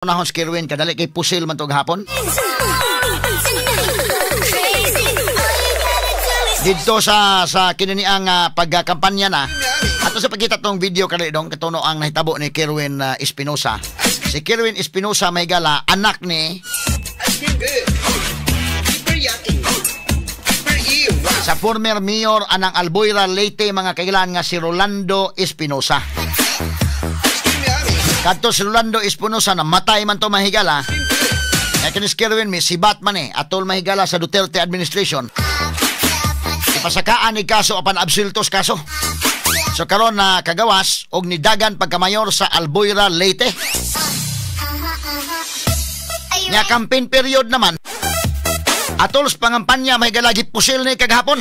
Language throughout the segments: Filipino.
Unahon si Kerwin kadali kay pusil man to gahapon. Dito sa kininiang pagkampanya na ato sa pagkita tong video kadali dong katuno ang nahitabo ni Kerwin Espinosa. Si Kerwin Espinosa may gala anak ni sa former mayor anang Albuera Leyte mga kailan nga si Rolando Espinosa. Kadto si Rolando Espinosa na matay man to mahigala. Nga kinis Kerwin mi si Batman atol mahigala sa Duterte administration. Ipasakaan ni kaso apan absultos kaso. So karon na kagawas og nidagan pagkamayor sa Albuera Leyte. Nya campaign period naman. Atol sa pangampanya mahigala gipusil ni kagahapon.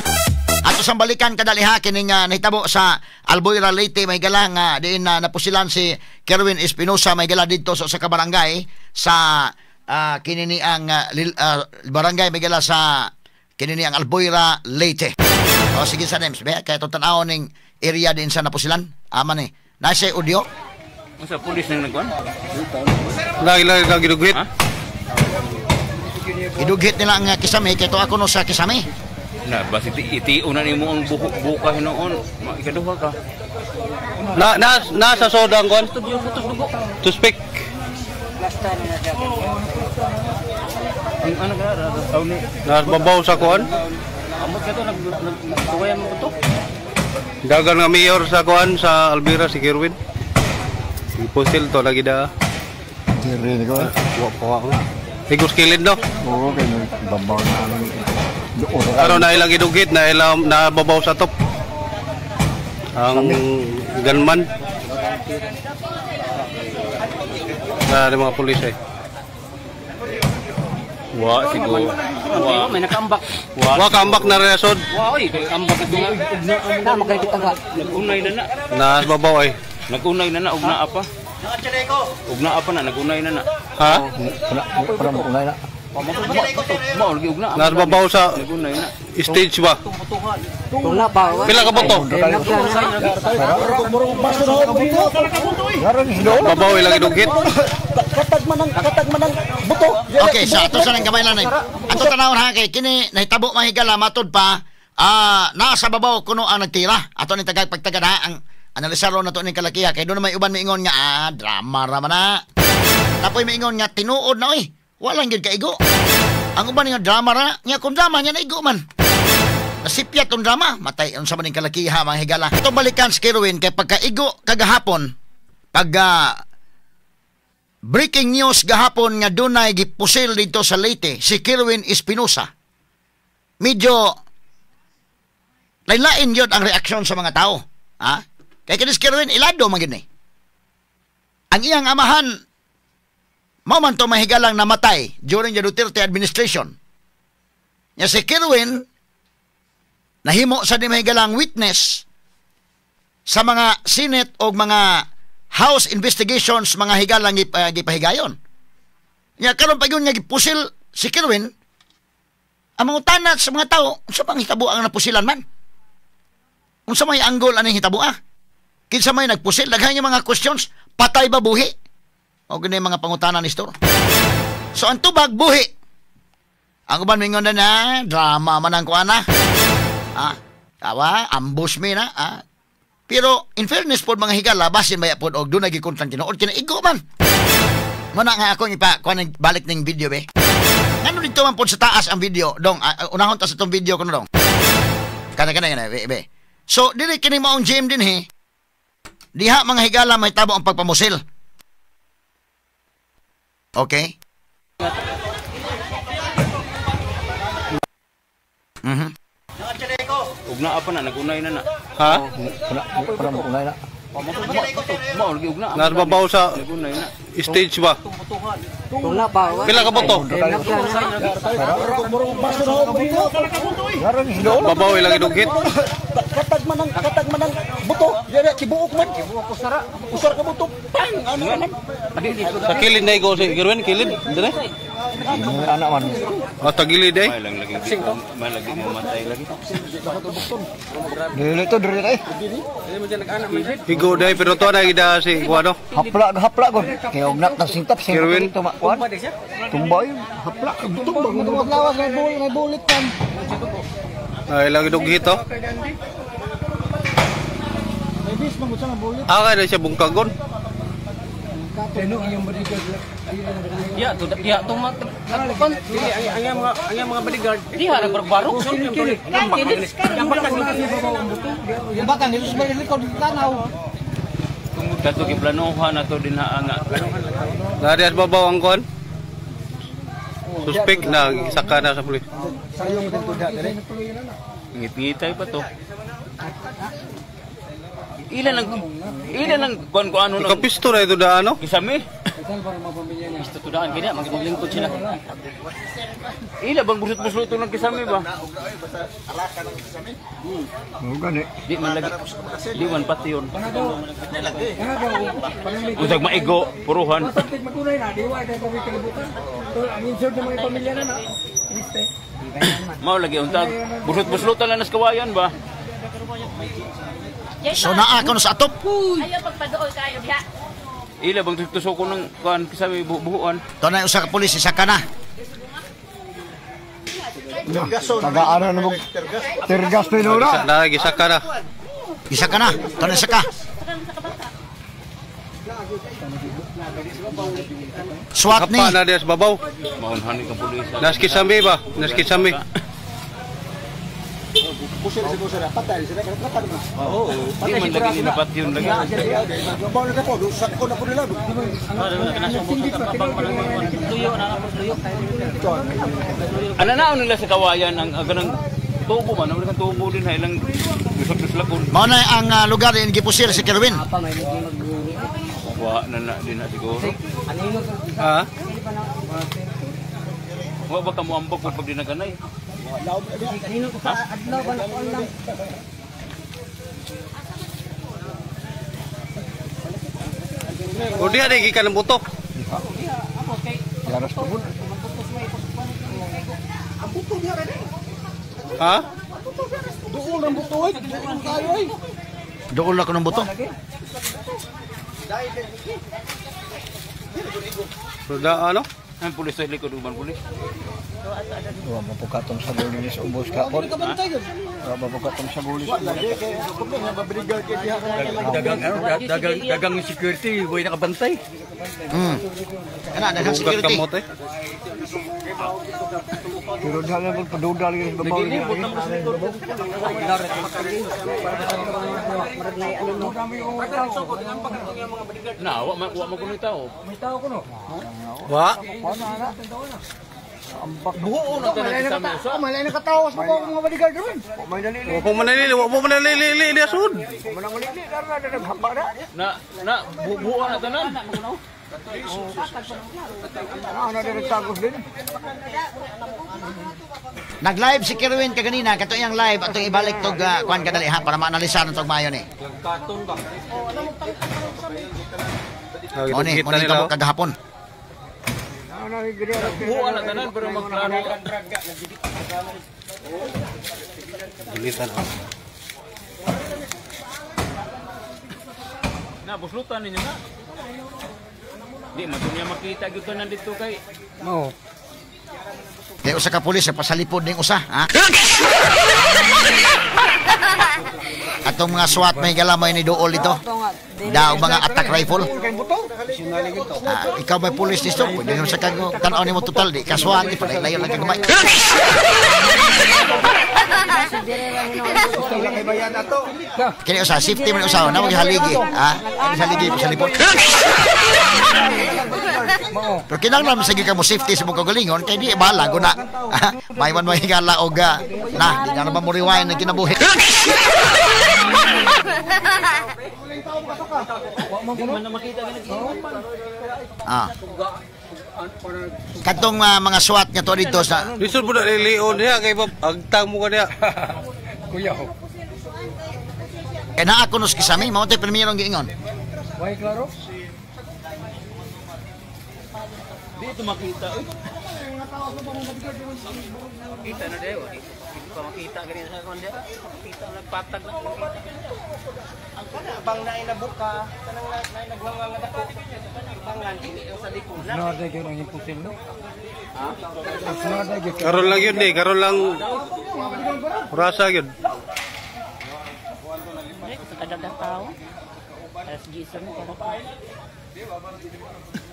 Ato sang balikan kadaliha kining nahitabo sa Albuera Leyte mahigala nga diin napusilan si Kerwin Espinosa mahigala didto sa kabarangay sa kinini ang barangay mahigala sa kinini ang Albuera Leyte. O sige sa names be kay tan-aw ning area din sa napusilan aman nasa audio sa pulis nang nagkuan lagi gidugit idugit nila ang kisame kay to ako no sa kisame. Na basi itiunan nimo ang buka hinoon ikaduha ka na sa soda ang kon to speak ang ano ka daw ni babaw sa kon amot ka to nagtuwayan mo to dagan nga mayor sa kon sa Albuera si Kerwin iposil to lagi da Diri ko wa Higos kilid no? Oo, kay babaw na ano na ilang idugit na ilang nababaw sa top ang gunman na mga pulis wa siguro wa may nakambak wa kambak na resod wa oy kambak na makakita ka nagunay na babaw nagunay na ug naa pa ug naa pa na nagunay na ha para mo unay na mao lagi ug naa babaw sa nagunay na stage ba wala pa pila ka boto babaw ilang idugit katag man ang buto. Okay, sa ato sa nang gamay lang ato tanawon ha kay kini nahitabo mahigala matod pa naa sa babaw kuno ang nagtira ato ni tagag pagtagad ha ang analisaro na to ni kalakiha kay doon may uban miingon nga drama ra man na tapoy miingon nga tinuod na oy walang gyud kaigo ang uban nga drama ra nya kun drama nya naigo man nasipyat tong drama matay unsa man ning kalakiha mga higala ato balikan si Kerwin kay pagkaigo kagahapon pag breaking news gahapon nga dunay gipusil dito sa Leyte si Kerwin Espinosa medyo lain-lain yun ang reaksyon sa mga tao ha kay kinis Kerwin ilado man gid ang iyang amahan mao man to mahigalang namatay during the Duterte administration nya si Kerwin nahimo sa di mahigalang witness sa mga Senate o mga House investigations mga higalang gipahigayon nya karon pa gyud nga gipusil si Kerwin ang mga utanat sa mga tao unsa pang hitabo ang napusilan man unsa may anggol aning hitabo kinsa may nagpusil daghan nga mga questions patay ba buhi o gani mga pangutanan ni store so ang tubag buhi ang uban mingon na drama man ang kuana tawa ambush me na pero in fairness pod mga higala basin maya pod og dunay gikontan tinuod kina igo man muna nga ako ipa kuan balik ning video be ngano dito man pod sa taas ang video dong unahon ta sa tong video kuno dong kana be so dili kini maong gym din diha mga higala may tabo ang pagpamusil. Okay? ug naa pa na nagunay na ha Para mo unay na mao lagi ug naa nababaw sa nagunay na stage ba wala pa pila ka boto babaw ilang idugit katag man ang buto. Dili tibuok man usara ka buto. Pang ano man. sa kilid na igo si Kerwin kilid dire Anak man. O, tagilid eh. May lagi mamatay lagi. Dili to dili eh. Higo dahil, pero to na ida si Guado. Hapla ko. Kaya ugnak ng singtap Kirwin. tumakwan. Tumbay, hapla. Tumbang mo lawas may bulit kan. Ay, lagi dugit to. May bis mo sa bulit. Kaya na siya bungkagon. Ya, tumat. Kon, ang mga bodyguard. Di harap berbarok. Yung baka nilus may likod tanaw. Kato giplanuhan ato dinhaanga. Narias babaw ang kon. Suspek na, saka na sa pulis. Sayong din to dali. Ngit-ngitay pa to. Ilan ang kuan ko ano nang Kapisto na ito da ano? kisame? Gusto tudaan kaya maglingkod sila. Ila bang busut-busut ng kisame ba? Mo gani. Di man lagi. Di man pati yun. Usag maigo, puruhan. Magunay na diwa kay kami kalibutan. Ang insert ng mga pamilya na. Liste. Mao lagi untag. Busut-busut lang nas kawayan ba? So naa ko na sa atop. Ayaw pagpadool kayo diha. Ila bang tusok ko ng kuan kisame buhuan. To na usa ka pulis isa ka na. Taga-ano na mo. Tergas na inura. Lagi saka na. Isa ka na. To na isa ka. SWAT ni. Kapa na diya sa babaw. Maunhan ka pulis. Naskisame ba? Naskisame. Kusir si kusir patay sila kan patay na. Oo. Di man lagi dinapat yun lagi. Bawo na ko sak ko na ko nila. Ano na nila sa kawayan ang ganang tubo man, ang tubo din ha ilang gusak-guslakon. Mao na ang lugar din gipusir si Kerwin. Wa na din na siguro. Ha? Wa ba ka mo ambok pag dinaganay? O di ada ikan ng butok. Yaras ko bun. Ha? Duol ang buto ay. Tayo ay. Dool ako ng buto. Sudah ano? Ang pulis sa likod uban pulis. Wa mapukatong sa gulis ubos ka kon. Wa mapukatong sa gulis. Dagang security, boy nakabantay. Kana daghang Bukas security. kamot eh. Pero dali mo padudal yung babaw. Na wa mo kuno tao. Wa? Buo na tanan kisame usa. Malay na katawas mo mga bodyguard ron. May nalili. Wa mo manalili dia sud. Manang malili karena ada hamba na. Na buo na tanan. Ano na nagtagos din. Nag-live si Kerwin kaganina kato iyang live atong ibalik tog kuan kadali ha para maanalisahan tog mayo ni. Mo ni mo ni kamo kagahapon. Buo na tanan pero magklaro. Dilitan. Na buslutan ninyo na. Di man niya makita gyud tanan dito kay. No. Kaya usa ka pulis sa pasalipod ning usa, ha? Atong mga SWAT may galamay ni Dool dito. Daw mga attack rifle. Ikaw may pulis dito, pwede naman sa kago tan-aw nimo total di kaswat di palayo lang kagmay. Kini usa safety man usa na maghaligi, ha? Haligi sa lipod. Pero kinahanglan sa ka mo safety sa mga kagalingon kay di bahala ko na. May man may higala og na di na ba mo rewind na kinabuhi. Katong mga SWAT nga to dito sa Lisod po na lilion niya kay agtang mo ka niya. Kuya ho. kay naa ko nos kisami mao tay primerong giingon. Why klaro? Di ito makita. Kita na dayo. Hindi pa makita ganyan sa konde. Kita nagpatag na. Ang kana bang naay nabuka, kanang naay naghawang nga dako. Bangan dili sa likod. Nada gyud ang imposil no. Karon lang yun eh, karon lang rasa yun. Kadagdag tao. Alas gising mo para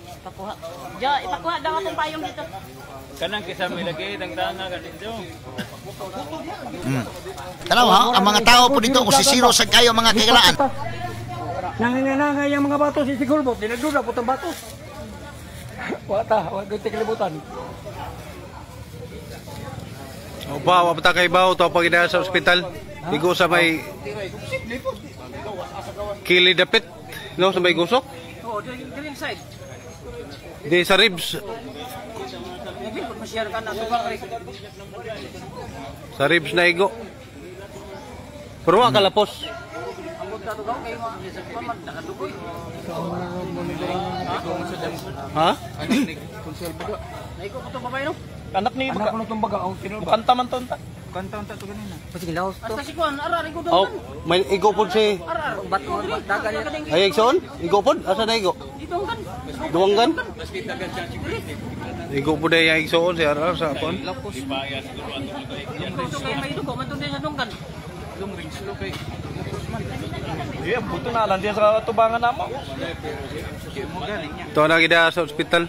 ipakuha. Jo, ipakuha daw akong payong dito. Kanang kisame lagi ng tanga ganito. Tanaw ha, ang mga tao po dito usisiro sa kayo mga kagalaan. Nanginanangay ang mga batos si Sigulbot, dinagduda po itong batos. Wata, wag ko tiklibutan. O ba, wapata kay bawo to pag ina sa ospital. Igo sa may kili dapit, no, sa may gusok. Oh, green side. Di sa ribs. Hindi ko ma-share ka na to ba kay. Sa ribs na igo. Pero wa kalapos. Ang gudta to daw kay mga sa paman nakadugoy. Ha? Naiko ko to babay no. Anak ni Anak ko nitong baga, ang sinulba. kantaman to ta. Kantaon ta to ganina. Sige laos to. Hasta si Kuan arari ko Oh, daw. may igo pod si Arar bato dagan niya. Ayeg son? Igo pod? Asa na igo? Dito kan. Duwanggan? Igo pod ay ayeg son si Arar sa kon. Ito kay may dugo man din sa dunggan. Yeah, buto na lang diyan sa tubangan namo. To na gida sa ospital.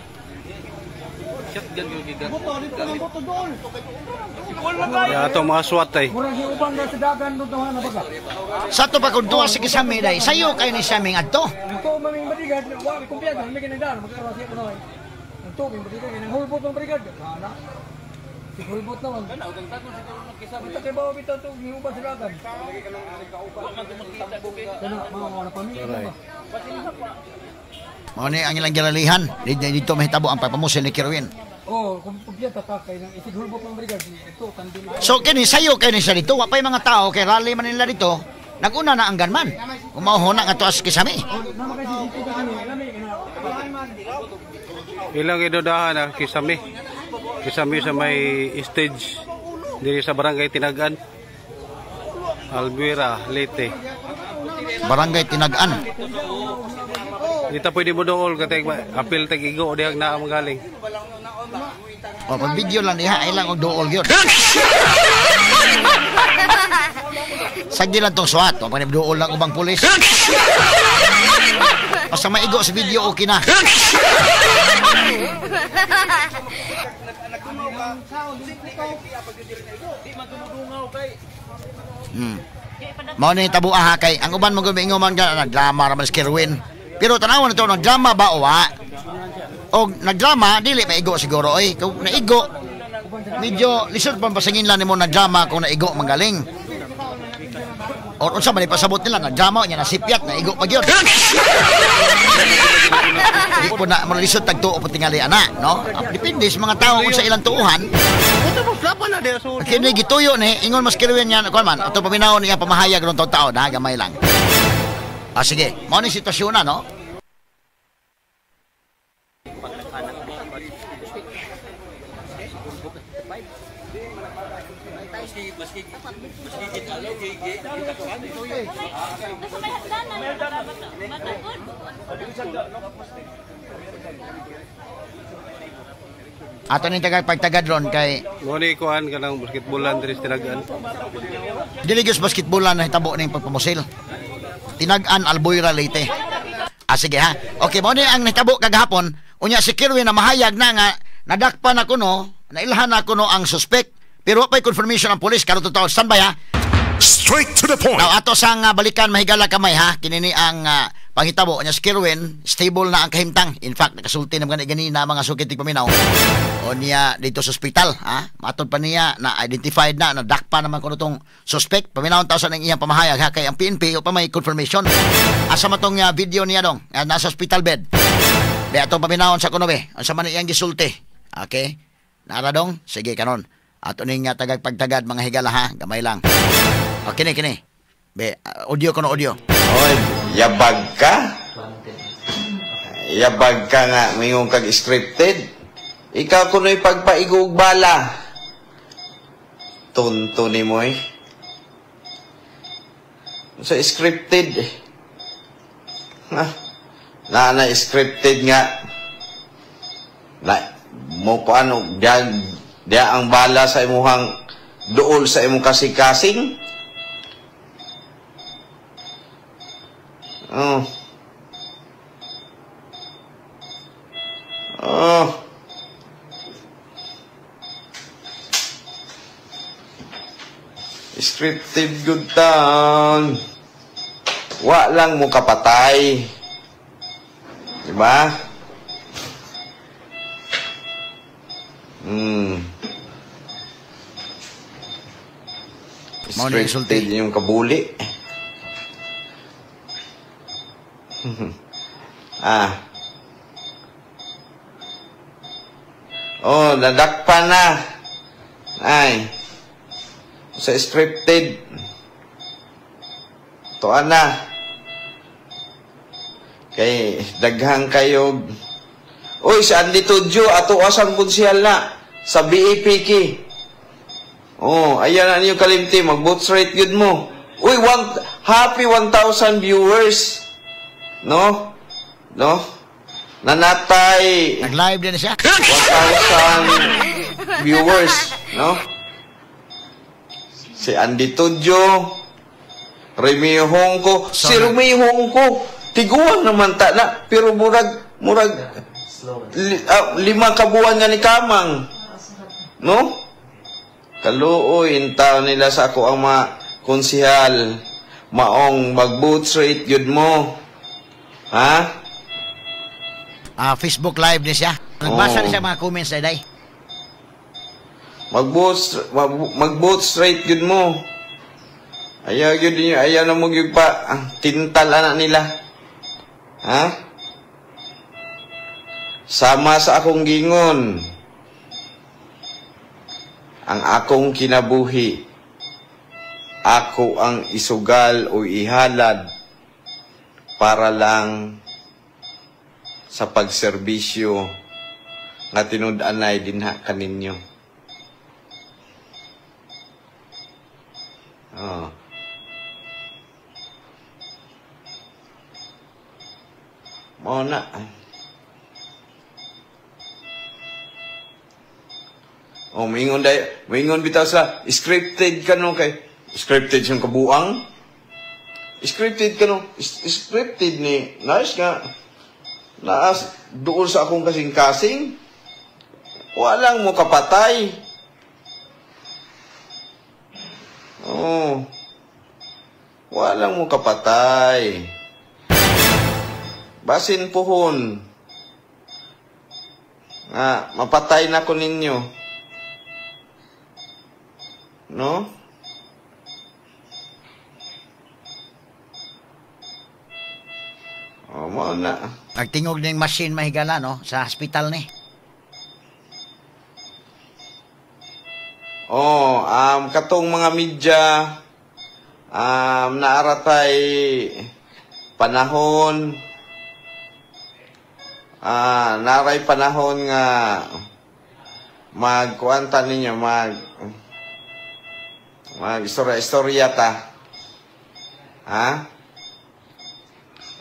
Ya to mga SWAT ay. Murag giubang na sa dagan do tawa na baga. Sa to pa kung duwa si kisame day, sayo kayo ni saming adto. Ito maming madigad, wa kumpiyan, may kinagdaan, magkakaroon siya kuno ay. Ito, may madigad, yung hulbot ng brigad. Ana. Si hulbot naman. Bita kay bawa bitaw to, giubang sa dagan. Kana mga pamilya ba? Mao ni ang ilang ginalihan. Dito mahitabo ang papamusil ni Kirwin. Oh, kumpiyan tatakay ng isig hulbot ng brigad. Ito, tandili. So kini sayo kayo ni siya dito, wa pay mga tao kay rally man nila dito. Naguna na ang ganman. Umauho na nga to as kisame. Nama kasi dito kami, lami kana. Ilang idodahan na kisame. Kisame sa may stage diri sa barangay Tinagan. Albuera, Leyte. Barangay Tinagan. Dita pwede mo dool katay apil tag igo dihang naa magaling. O pag video lang diha ay lang og duol gyud. Sagdi lang tong SWAT, o panib duol lang ubang pulis. Basta maigo sa video okay na. Mao ni tabuha kay ang uban mo gumingon ka nagdrama ra man si Kirwin. Pero tanawon ito nagdrama ba o wa? O nagdrama dili maigo siguro oy. Kung naigo medyo lisod pa pasangin lang nimo nagdrama kung naigo magaling. Or unsa man ipasabot nila nagdrama nya nasipyat naigo pa gyud. Di po na malisod tagtuo po tingali ana, no? Depende sa mga tao kung sa ilang tuuhan. Kini gituyo ni ingon mas Kirwin yan kuan man ato paminaw niya pamahayag ron taon ha gamay lang. Ah sige, mao ni sitwasyon na no. Ato ning tagag pagtagad ron kay Mo ni kuan kanang basketballan diri sa Tinagan. Diligos basketballan na hitabo ning pagpamusil. Tinagan Albuera Leyte. Ah sige ha. Okay, mo ni ang nahitabo kagahapon, unya si Kirwin na mahayag na nga nadakpan ako no, nailhan ako no ang suspect. Pero wa pay confirmation ang pulis karon totoo. Standby ha. Straight to the point. Now ato sang balikan mahigala kamay ha. Kinini ang pangitabo nya si Kirwin, stable na ang kahimtang. In fact, nakasulti na ganina mga sukit paminaw. O niya dito sa ospital ha. Matod pa niya na identified na nadakpa naman kuno tong suspect. Paminawon taw sa nang iyang pamahayag ha kay ang PNP o pa may confirmation. Asa matong video niya dong nasa hospital bed. Di ato paminawon sa kuno be. Unsa man iyang gisulti. Okay? Nara dong? Sige kanon. Ato ning tagag pagtagad mga higala ha, gamay lang. O kini. Be audio kono audio. Oy, yabag ka? Yabag ka nga, mayong kag scripted. Ikaw kuno'y pagpaigog bala. Tonto ni mo eh. So, scripted. Ha? Na scripted nga. Mo paano, diya ang bala sa imuhang dool sa imong kasing-kasing. Scripted good town. Wa lang mo kapatay. Diba? Scripted yung kabuli. Nadakpan na. Ay. Sa scripted. Tuan na. Kay daghang kayo. Uy, si Andy Tudjo, ato asang konsyal na. Sa BAPK. Ayan na niyo kalimti. Mag-vote rate yun mo. Uy, happy 1,000 viewers. No? Nanatay. Nag-live din siya. 1,000 viewers. No? Si Andy Tudjo, Remy Hongko. Si Remy Hongko, tiguan naman ta na. Pero murag 5 kabuan nga ni Kamang. No? Kaluoy, intaw nila sa ako ang mga konsihal. Maong mag-vote rate yun mo. Ha? Facebook live din siya. Nagbasa rin siya mga comments na day. Mag-vote straight yun mo. Ayaw na mo yun pa. Tintal anak nila. Ha? Sama sa akong gingon. Ang akong kinabuhi. Ako ang isugal o ihalad para lang sa pagserbisyo nga tinud-anay dinha kaninyo. Mo na. Mingon bitaw sa scripted kano kay scripted siyang kabuang. Scripted kano, scripted ni nice nga. Naas doon sa akong kasing-kasing. Walang mo kapatay. Walang mo kapatay. Basin pohon. Mapatay na ko ninyo. No? Mo na. Nagtingog ng machine mahigala, no? Sa hospital ni. Katong mga media, naaratay panahon, naray panahon nga magkuanta ninyo, istorya ta. Ha?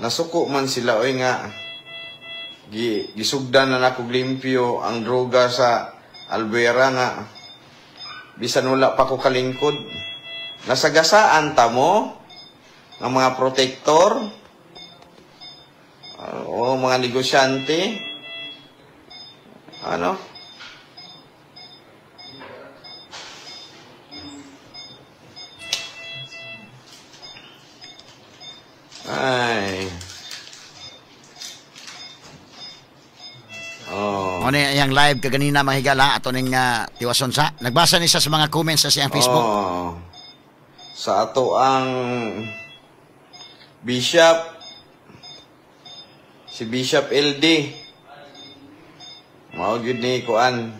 Nasuko man sila, oy nga, gisugdan na nakog limpyo ang droga sa Albuera nga, bisan wala pa ko kalingkod. Nasagasaan ta mo, ng mga protector, mga negosyante, ay. Ano yung live kaganina mahigala ato ning tiwason sa. Nagbasa ni sa mga comments sa siyang Facebook. Sa ato ang Bishop, si Bishop LD, maugyod ni kuan,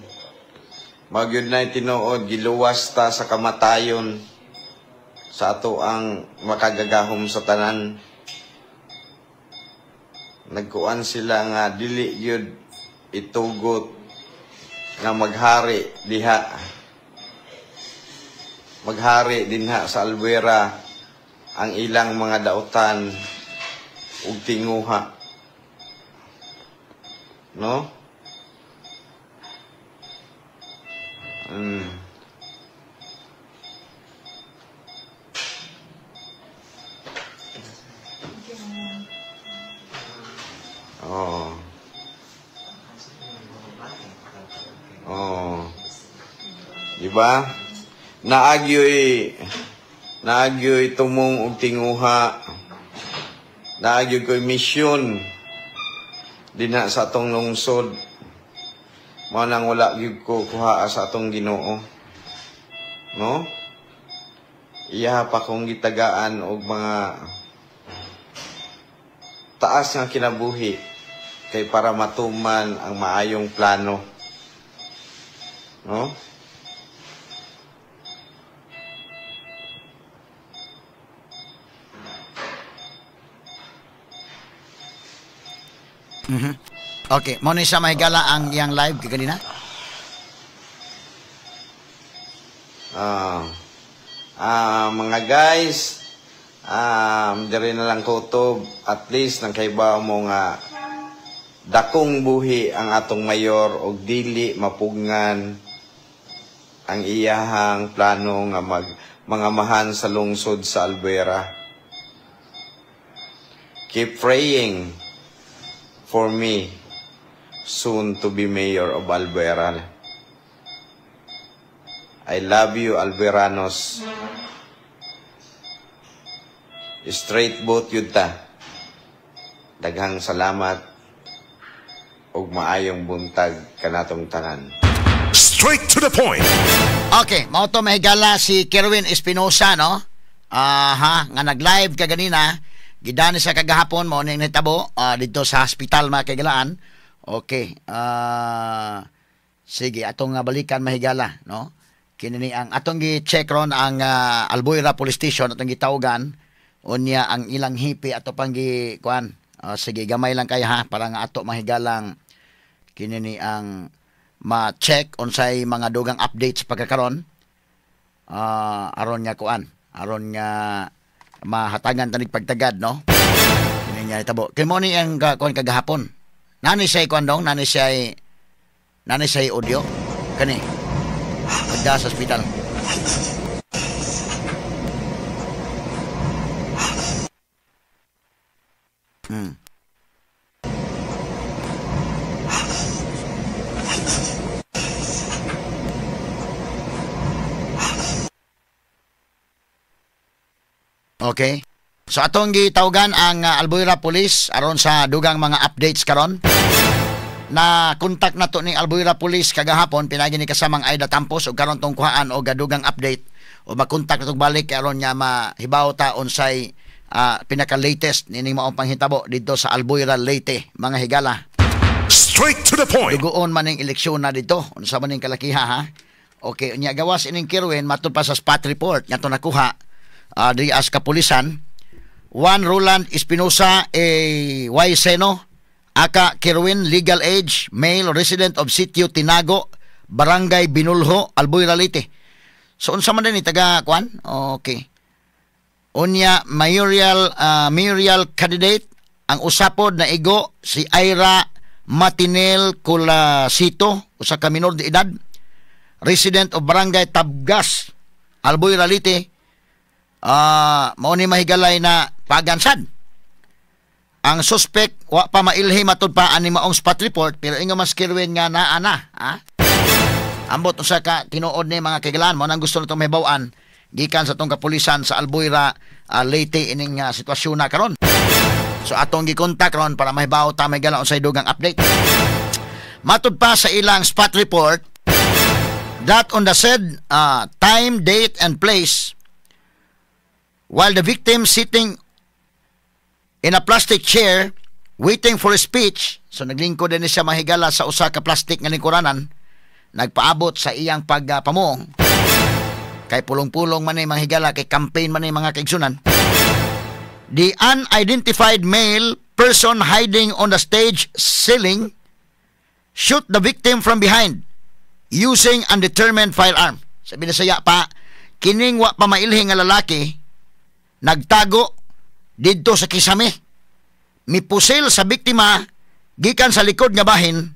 maugyod na tinuod, giluwas ta sa kamatayon sa ato ang makagagahom sa tanan. nagkuan sila nga dili yun itugot nga maghari diha. Maghari dinha sa Albuera ang ilang mga dautan ug tinguha. No? Oh. Oh. Diba? Naagyoy tumong og tinguha. Naagyoy ko'y misyon dinha sa atong lungsod. Mao nang wala gyud ko kuha sa atong Ginoo. No? Iya pa kong gitagaan og mga taas nga kinabuhi kay para matuman ang maayong plano. No? Okay, mo ni sa mahigala ang iyang live kanina. Mga guys, diri na lang kutob, at least nang kaybaw mo nga dakong buhi ang atong mayor og dili mapugngan ang iyahang plano nga mangamahan sa lungsod sa Albuera. Keep praying for me, soon to be mayor of Albuera. I love you, Albueranos. Straight vote yun ta. Daghang salamat ug maayong buntag kanatong tanan. Straight to the point. Okay, mao to mahigala si Kerwin Espinosa, no? Nga nag-live ka ganina, gidani sa kagahapon mo ning nitabo dito sa hospital mga kagalaan. Okay. Sige, atong balikan mahigala, no? Kini ang atong gi-check ron ang Albuera Police Station atong gitawgan unya ang ilang hipi ato pang gi kuan. Sige, gamay lang kay ha para nga ato mahigalang kini ang ma-check unsay mga dugang updates pagkakaron. Aron nga kuan, aron nga mahatagan tanig pagtagad, no? Kini niya itabo. Kay mo ni ang kuan kagahapon. Nani siya kuan dong, nani siya audio kani. Pagda sa hospital. Okay. So atong gitawgan ang Albuera Police aron sa dugang mga updates karon. Na kontak nato ni Albuera Police kagahapon pinagi ni kasamang Aida Tampos ug karon tong kuhaan og dugang update o makontak nato balik aron nya mahibaw ta unsay pinaka latest nining maong panghitabo dito sa Albuera Leyte mga higala. Straight to the point. Dugoon man ning eleksyon na dito unsa man ning kalakiha ha. Okay, nya gawas ining Kerwin matud pa sa spot report nga to nakuha di as kapulisan. Juan Roland Espinosa Y. Seno aka Kerwin, legal age, male, resident of Sitio Tinago, Barangay Binulho, Albuera Leyte. So unsa man din taga kuan? Okay. Unya mayoral candidate ang usapod na igo si Ira Matinel Colasito, usa ka minor de edad, resident of Barangay Tabgas, Albuera Leyte. Mao ni mahigalay na pagansad. Ang suspect wa pa mailhi matud pa ani maong spot report pero ingo mas Kerwin nga naa na, ha? Ambot usa ka tinuod ni mga kagalaan mo nang gusto natong mahibaw-an gikan sa tong kapulisan sa Albuera Leyte ining sitwasyon na karon. So atong gikontak ron para mahibaw ta may gala unsay dugang update. Matud pa sa ilang spot report that on the said time, date and place while the victim sitting in a plastic chair waiting for a speech, so naglingkod din siya mahigala sa usa ka plastic nga lingkuranan, nagpaabot sa iyang pagpamuong kay pulong-pulong man mahigala kay campaign man mga kaigsunan. The unidentified male person hiding on the stage ceiling shoot the victim from behind using undetermined firearm. Sabi na saya pa, kining wa pa mailhing nga lalaki nagtago didto sa kisame. Mipusil sa biktima gikan sa likod nga bahin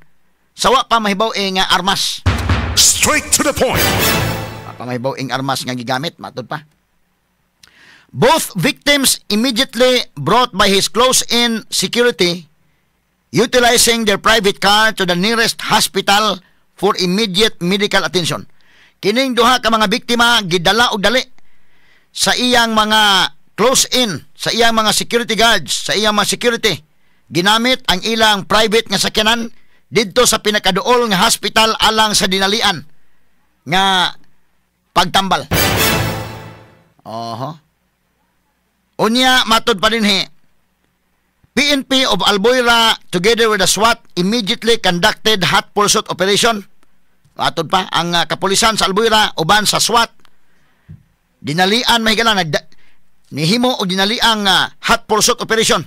sa wa pa mahibaw nga armas. Straight to the point. Wa pa mahibaw armas nga gigamit, matud pa. Both victims immediately brought by his close-in security, utilizing their private car to the nearest hospital for immediate medical attention. Kining duha ka mga biktima gidala og dali sa iyang mga close-in, sa iyang mga security guards, sa iyang mga security. Ginamit ang ilang private nga sakyanan didto sa pinakaduol nga hospital alang sa dinalian nga pagtambal. Unya, matud pa din PNP of Albuera together with the SWAT immediately conducted hot pursuit operation. Matud pa, ang kapulisan sa Albuera uban sa SWAT dinalian mahigala nihimo o dinaliang hot pursuit operation.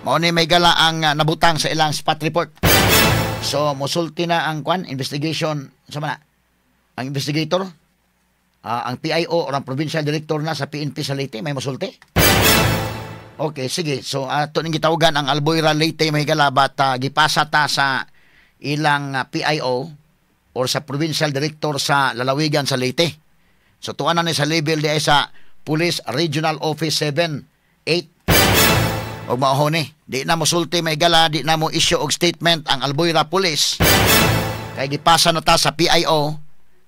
Mao ni mahigala ang nabutang sa ilang spot report. So musulti na ang investigation sa mana. Ang investigator ang PIO o ang provincial director na sa PNP sa Leyte may musulti. Okay, sige. So ato ning gitawagan ang Albuera Leyte mahigala bat gipasa ta sa ilang PIO or sa provincial director sa lalawigan sa Leyte. So tuanan ni sa label di ay sa Police Regional Office 7, 8. O mao ni, di na musulti mahigala, di na mo issue og statement ang Albuera Police. Kay gipasa na ta sa PIO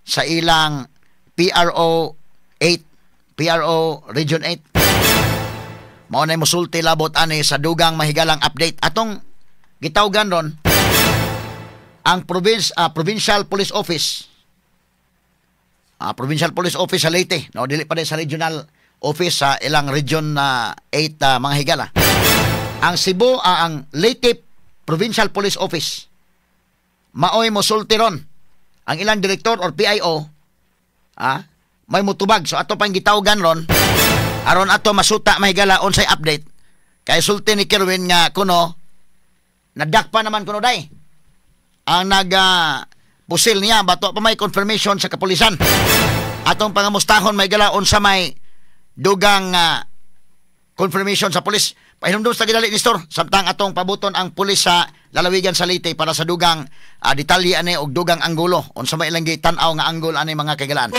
sa ilang PRO 8, PRO Region 8. Mao na musulti labot ani sa dugang mahigalang update. Atong gitawgan ron ang Provincial Police Office. Provincial Police Office sa Leyte. No, dili pa din sa Regional Office sa ilang Region 8 mga higala. Ang Cebu, ang Leyte Provincial Police Office. Maoy musulti ron ang ilang direktor or PIO may mutubag. So ato pang gitawgan ron aron ato masuta mahigala unsay update kay sulti ni Kerwin nga kuno nadakpa naman kuno day ang pusil niya bato pa may confirmation sa kapulisan. Atong pangamustahon mahigala unsa may dugang confirmation sa pulis. Pahinumdum sa gidali ni Store samtang atong pabuton ang pulis sa lalawigan sa Leyte para sa dugang detalye ani og dugang anggulo unsa may ilang gitanaw nga anggol ani mga kagalaan.